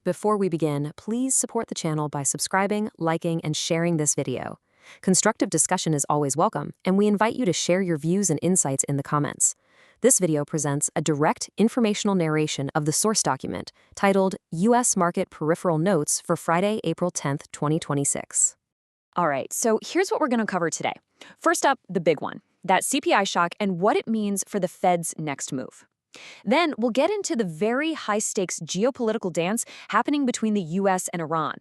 Before we begin, please support the channel by subscribing, liking, and sharing this video. Constructive discussion is always welcome, and we invite you to share your views and insights in the comments. This video presents a direct informational narration of the source document titled U.S. Market Peripheral Notes for Friday, April 10th, 2026. All right, so here's what we're going to cover today. First up, the big one, that CPI shock and what it means for the Fed's next move. Then we'll get into the very high-stakes geopolitical dance happening between the US and Iran.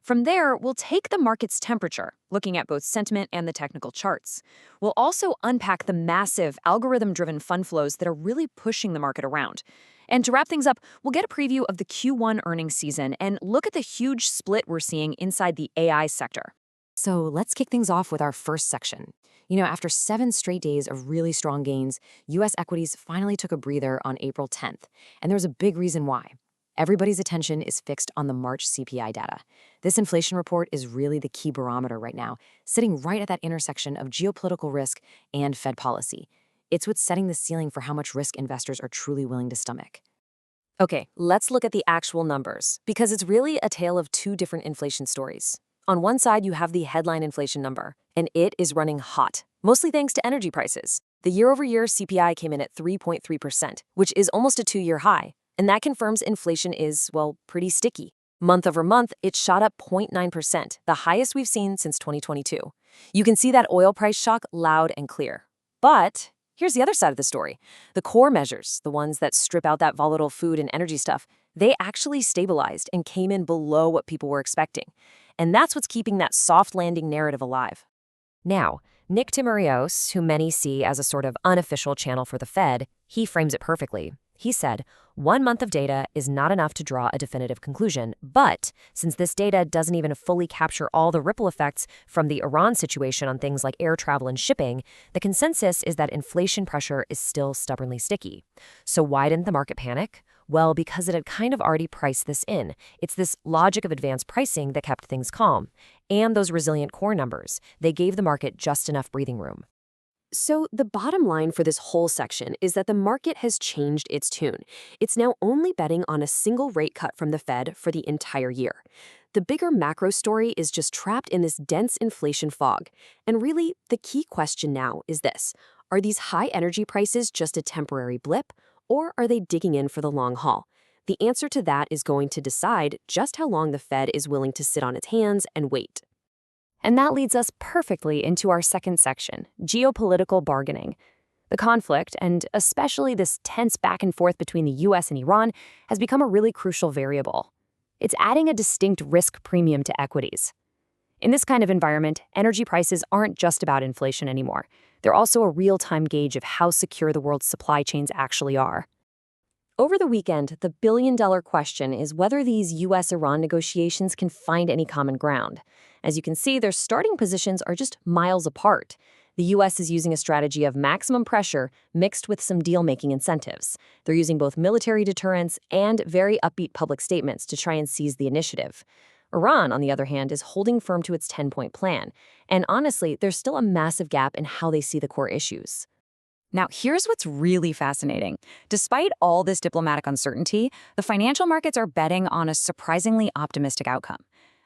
From there, we'll take the market's temperature, looking at both sentiment and the technical charts. We'll also unpack the massive algorithm-driven fund flows that are really pushing the market around. And to wrap things up, we'll get a preview of the Q1 earnings season and look at the huge split we're seeing inside the AI sector. So let's kick things off with our first section. After 7 straight days of really strong gains, U.S. equities finally took a breather on April 10th, and there's a big reason why. Everybody's attention is fixed on the March CPI data. This inflation report is really the key barometer right now, sitting right at that intersection of geopolitical risk and Fed policy. It's what's setting the ceiling for how much risk investors are truly willing to stomach. Okay, let's look at the actual numbers, because it's really a tale of 2 different inflation stories. On one side, you have the headline inflation number, and it is running hot, mostly thanks to energy prices. The year-over-year CPI came in at 3.3%, which is almost a 2-year high, and that confirms inflation is, well, pretty sticky. Month over month, it shot up 0.9%, the highest we've seen since 2022. You can see that oil price shock loud and clear. But here's the other side of the story. The core measures, the ones that strip out that volatile food and energy stuff, they actually stabilized and came in below what people were expecting. And that's what's keeping that soft landing narrative alive. Now, Nick Timiraos, who many see as a sort of unofficial channel for the Fed, he frames it perfectly. He said, 1 month of data is not enough to draw a definitive conclusion, but since this data doesn't even fully capture all the ripple effects from the Iran situation on things like air travel and shipping, the consensus is that inflation pressure is still stubbornly sticky. So why didn't the market panic? Well, because it had kind of already priced this in. It's this logic of advanced pricing that kept things calm. And those resilient core numbers, they gave the market just enough breathing room. So the bottom line for this whole section is that the market has changed its tune. It's now only betting on a single rate cut from the Fed for the entire year. The bigger macro story is just trapped in this dense inflation fog. And really, the key question now is this. Are these high energy prices just a temporary blip? Or are they digging in for the long haul? The answer to that is going to decide just how long the Fed is willing to sit on its hands and wait. And that leads us perfectly into our second section, geopolitical bargaining. The conflict, and especially this tense back and forth between the US and Iran, has become a really crucial variable. It's adding a distinct risk premium to equities. In this kind of environment, energy prices aren't just about inflation anymore. They're also a real-time gauge of how secure the world's supply chains actually are. Over the weekend, the billion-dollar question is whether these US-Iran negotiations can find any common ground. As you can see, their starting positions are just miles apart. The US is using a strategy of maximum pressure mixed with some deal-making incentives. They're using both military deterrence and very upbeat public statements to try and seize the initiative. Iran, on the other hand, is holding firm to its 10-point plan. And honestly, there's still a massive gap in how they see the core issues. Now, here's what's really fascinating. Despite all this diplomatic uncertainty, the financial markets are betting on a surprisingly optimistic outcome.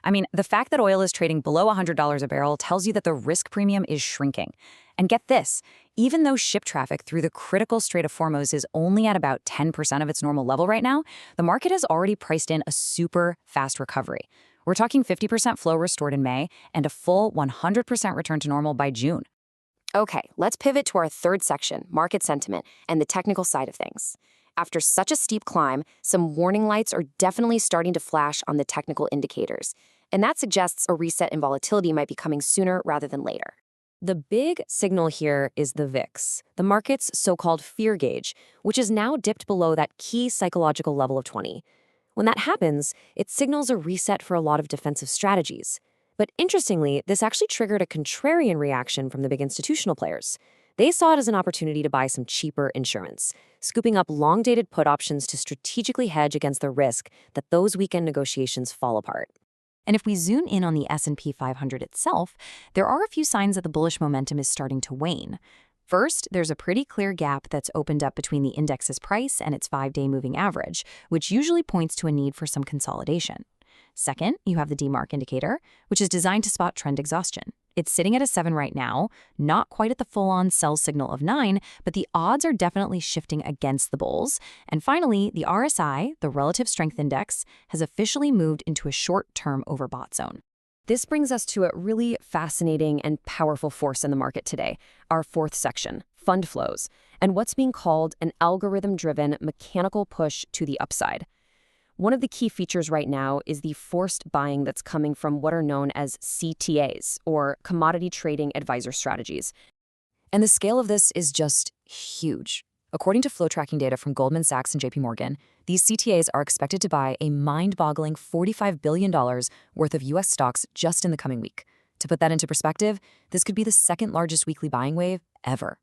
I mean, the fact that oil is trading below $100 a barrel tells you that the risk premium is shrinking. And get this, even though ship traffic through the critical Strait of Hormuz is only at about 10% of its normal level right now, the market has already priced in a super fast recovery. We're talking 50% flow restored in May and a full 100% return to normal by June. Okay, let's pivot to our third section, market sentiment, and the technical side of things. After such a steep climb, some warning lights are definitely starting to flash on the technical indicators, and that suggests a reset in volatility might be coming sooner rather than later. The big signal here is the VIX, the market's so-called fear gauge, which is now dipped below that key psychological level of 20. When that happens, it signals a reset for a lot of defensive strategies. But interestingly, this actually triggered a contrarian reaction from the big institutional players. They saw it as an opportunity to buy some cheaper insurance, scooping up long-dated put options to strategically hedge against the risk that those weekend negotiations fall apart. And if we zoom in on the S&P 500 itself, there are a few signs that the bullish momentum is starting to wane. First, there's a pretty clear gap that's opened up between the index's price and its 5-day moving average, which usually points to a need for some consolidation. Second, you have the DMARC indicator, which is designed to spot trend exhaustion. It's sitting at a 7 right now, not quite at the full-on sell signal of 9, but the odds are definitely shifting against the bulls. And finally, the RSI, the Relative Strength Index, has officially moved into a short-term overbought zone. This brings us to a really fascinating and powerful force in the market today, our fourth section, fund flows, and what's being called an algorithm-driven mechanical push to the upside. One of the key features right now is the forced buying that's coming from what are known as CTAs, or Commodity Trading Advisor Strategies. And the scale of this is just huge. According to flow tracking data from Goldman Sachs and JP Morgan, these CTAs are expected to buy a mind-boggling $45 billion worth of U.S. stocks just in the coming week. To put that into perspective, this could be the second largest weekly buying wave ever.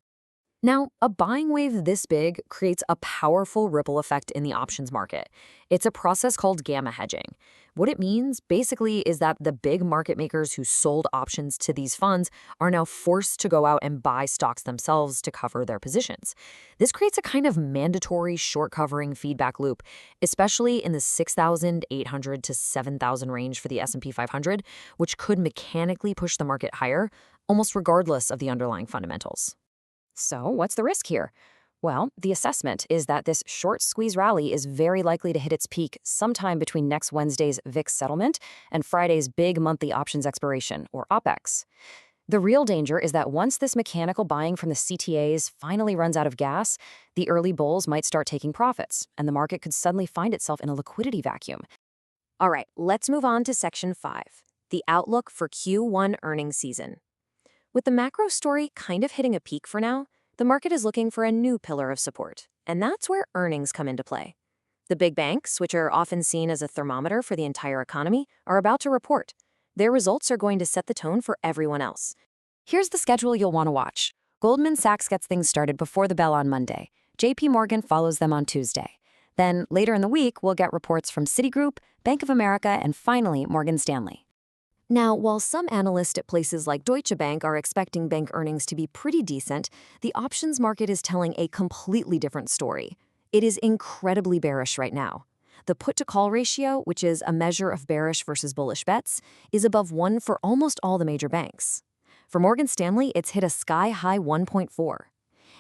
Now, a buying wave this big creates a powerful ripple effect in the options market. It's a process called gamma hedging. What it means, basically, is that the big market makers who sold options to these funds are now forced to go out and buy stocks themselves to cover their positions. This creates a kind of mandatory short-covering feedback loop, especially in the 6,800 to 7,000 range for the S&P 500, which could mechanically push the market higher, almost regardless of the underlying fundamentals. So, what's the risk here? Well, the assessment is that this short squeeze rally is very likely to hit its peak sometime between next Wednesday's VIX settlement and Friday's big monthly options expiration, or OPEX. The real danger is that once this mechanical buying from the CTAs finally runs out of gas, the early bulls might start taking profits, and the market could suddenly find itself in a liquidity vacuum. All right, let's move on to Section 5, the outlook for Q1 earnings season. With the macro story kind of hitting a peak for now, the market is looking for a new pillar of support, and that's where earnings come into play. The big banks, which are often seen as a thermometer for the entire economy, are about to report. Their results are going to set the tone for everyone else. Here's the schedule you'll want to watch. Goldman Sachs gets things started before the bell on Monday. JP Morgan follows them on Tuesday. Then, later in the week, we'll get reports from Citigroup, Bank of America, and finally, Morgan Stanley. Now, while some analysts at places like Deutsche Bank are expecting bank earnings to be pretty decent, the options market is telling a completely different story. It is incredibly bearish right now. The put-to-call ratio, which is a measure of bearish versus bullish bets, is above 1 for almost all the major banks. For Morgan Stanley, it's hit a sky-high 1.4.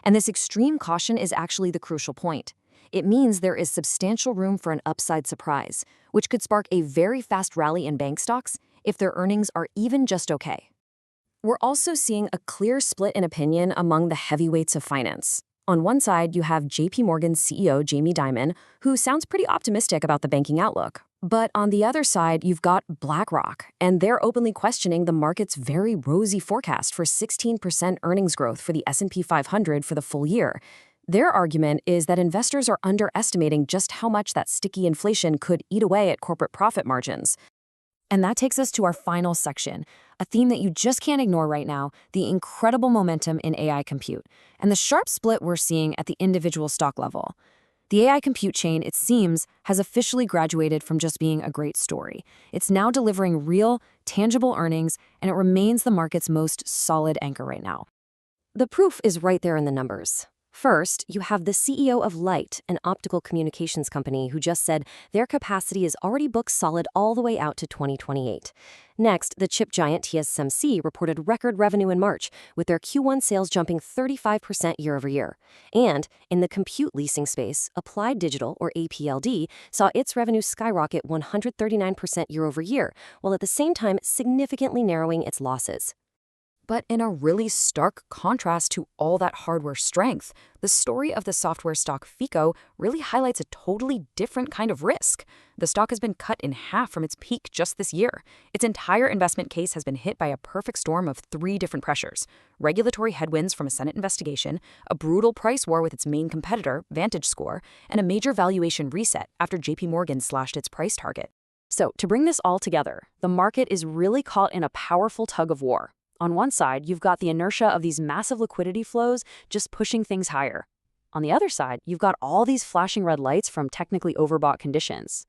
And this extreme caution is actually the crucial point. It means there is substantial room for an upside surprise, which could spark a very fast rally in bank stocks if their earnings are even just okay. We're also seeing a clear split in opinion among the heavyweights of finance. On one side, you have JP Morgan's CEO Jamie Dimon, who sounds pretty optimistic about the banking outlook. But on the other side, you've got BlackRock, and they're openly questioning the market's very rosy forecast for 16% earnings growth for the S&P 500 for the full year. Their argument is that investors are underestimating just how much that sticky inflation could eat away at corporate profit margins. And that takes us to our final section, a theme that you just can't ignore right now, the incredible momentum in AI compute, and the sharp split we're seeing at the individual stock level. The AI compute chain, it seems, has officially graduated from just being a great story. It's now delivering real, tangible earnings, and it remains the market's most solid anchor right now. The proof is right there in the numbers. First, you have the CEO of Light, an optical communications company, who just said their capacity is already booked solid all the way out to 2028. Next, the chip giant TSMC reported record revenue in March, with their Q1 sales jumping 35% year over year. And in the compute leasing space, Applied Digital, or APLD, saw its revenue skyrocket 139% year over year, while at the same time significantly narrowing its losses. But in a really stark contrast to all that hardware strength, the story of the software stock FICO really highlights a totally different kind of risk. The stock has been cut in half from its peak just this year. Its entire investment case has been hit by a perfect storm of 3 different pressures: regulatory headwinds from a Senate investigation, a brutal price war with its main competitor, VantageScore, and a major valuation reset after JP Morgan slashed its price target. So, to bring this all together, the market is really caught in a powerful tug of war. On one side, you've got the inertia of these massive liquidity flows just pushing things higher. On the other side, you've got all these flashing red lights from technically overbought conditions.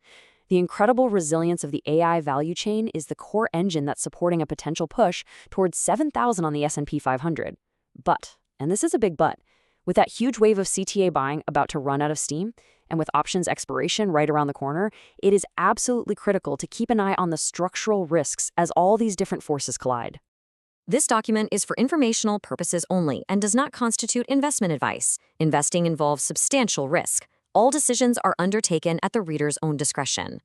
The incredible resilience of the AI value chain is the core engine that's supporting a potential push towards 7,000 on the S&P 500. But And this is a big but. With that huge wave of CTA buying about to run out of steam, and with options expiration right around the corner, it is absolutely critical to keep an eye on the structural risks as all these different forces collide. This document is for informational purposes only and does not constitute investment advice. Investing involves substantial risk. All decisions are undertaken at the reader's own discretion.